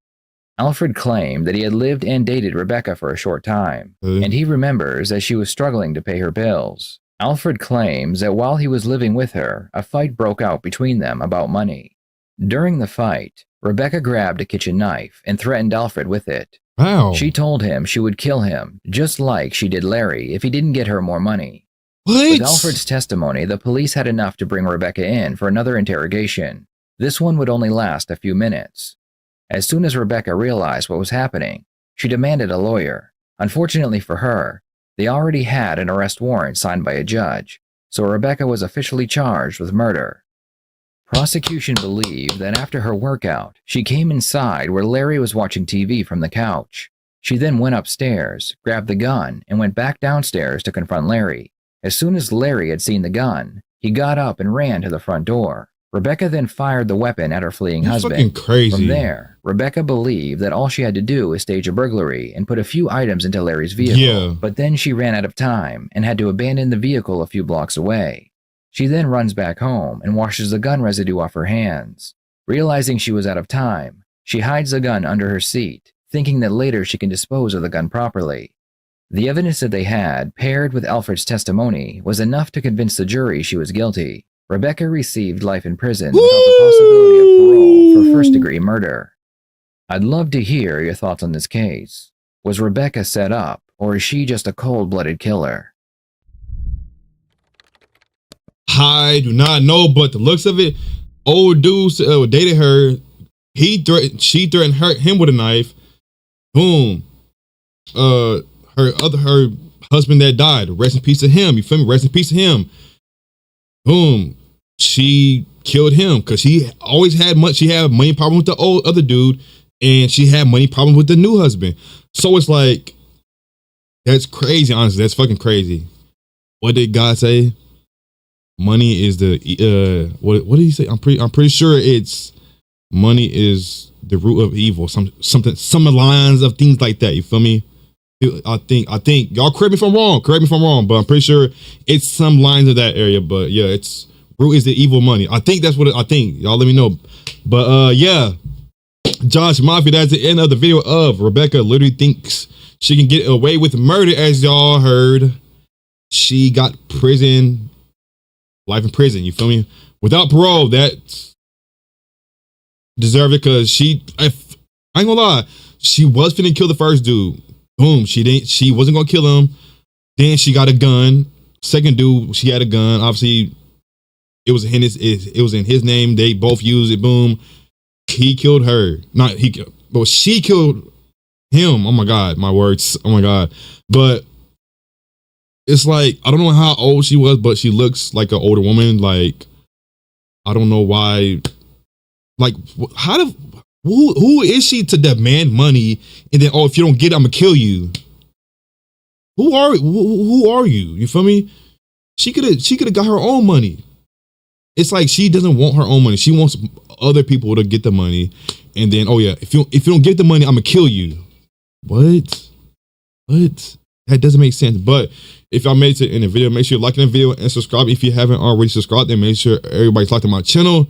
[SPEAKER 3] Alfred claimed that he had lived and dated Rebecca for a short time, and he remembers that she was struggling to pay her bills. Alfred claims that while he was living with her, a fight broke out between them about money. During the fight, Rebecca grabbed a kitchen knife and threatened Alfred with it.
[SPEAKER 1] Wow.
[SPEAKER 3] She told him she would kill him, just like she did Larry, if he didn't get her more money.
[SPEAKER 1] What?
[SPEAKER 3] With Alfred's testimony, the police had enough to bring Rebecca in for another interrogation. This one would only last a few minutes. As soon as Rebecca realized what was happening, she demanded a lawyer. Unfortunately for her, they already had an arrest warrant signed by a judge, so Rebecca was officially charged with murder. Prosecution believed that after her workout, she came inside where Larry was watching TV from the couch. She then went upstairs, grabbed the gun, and went back downstairs to confront Larry. As soon as Larry had seen the gun, he got up and ran to the front door. Rebecca then fired the weapon at her fleeing husband.
[SPEAKER 1] Fucking crazy.
[SPEAKER 3] From there, Rebecca believed that all she had to do was stage a burglary and put a few items into Larry's vehicle.
[SPEAKER 1] Yeah.
[SPEAKER 3] But then she ran out of time and had to abandon the vehicle a few blocks away. She then runs back home and washes the gun residue off her hands. Realizing she was out of time, she hides the gun under her seat, thinking that later she can dispose of the gun properly. The evidence that they had, paired with Alfred's testimony, was enough to convince the jury she was guilty. Rebecca received life in prison without the possibility of parole for first-degree murder. I'd love to hear your thoughts on this case. Was Rebecca set up, or is she just a cold-blooded killer?
[SPEAKER 1] I do not know, but the looks of it, old dude dated her. She threatened him with a knife. Boom. Her husband that died. Rest in peace to him. You feel me? Rest in peace to him. Boom. She killed him because she always had money. She had money problem with the old other dude, and she had money problem with the new husband. So it's like, that's crazy. Honestly, that's fucking crazy. What did God say? Money is the what did he say? I'm pretty sure it's money is the root of evil. Some lines of things like that. You feel me? I think y'all correct me if I'm wrong, but I'm pretty sure it's some lines of that area. But yeah, it's root is the evil money. I think that's what I think. Y'all let me know. But yeah, Josh Mafia, that's the end of the video of Rebecca literally thinks she can get away with murder. As y'all heard, she got life in prison, you feel me? Without parole, that deserved it because I ain't gonna lie, she was finna kill the first dude. Boom, she wasn't gonna kill him. Then she got a gun. Second dude, she had a gun. Obviously, it was in his name. They both used it. Boom. He killed her. She killed him. Oh my God, my words. Oh my God. But it's like, I don't know how old she was, but she looks like an older woman. Like, I don't know why. Like, who is she to demand money and then, if you don't get it, I'm gonna kill you? Who are you? You feel me? She could have got her own money. It's like she doesn't want her own money. She wants other people to get the money, and then if you don't get the money, I'm gonna kill you. What? That doesn't make sense. But if y'all made it in the video, make sure you're liking the video and subscribe. If you haven't already subscribed, then make sure everybody's locked in my channel.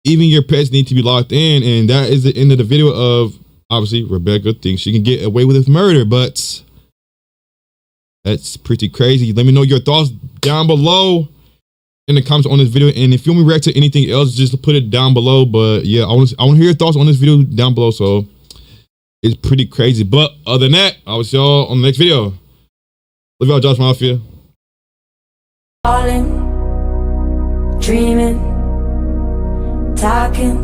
[SPEAKER 1] Even your pets need to be locked in. And that is the end of the video of, obviously, Rebecca thinks she can get away with this murder. But That's pretty crazy. Let me know your thoughts down below in the comments on this video. And if you want me to react to anything else, just put it down below. But yeah, I want to hear your thoughts on this video down below. So it's pretty crazy. But other than that, I will see y'all on the next video. Love y'all, Josh Mafia.
[SPEAKER 8] Falling, dreaming, talking.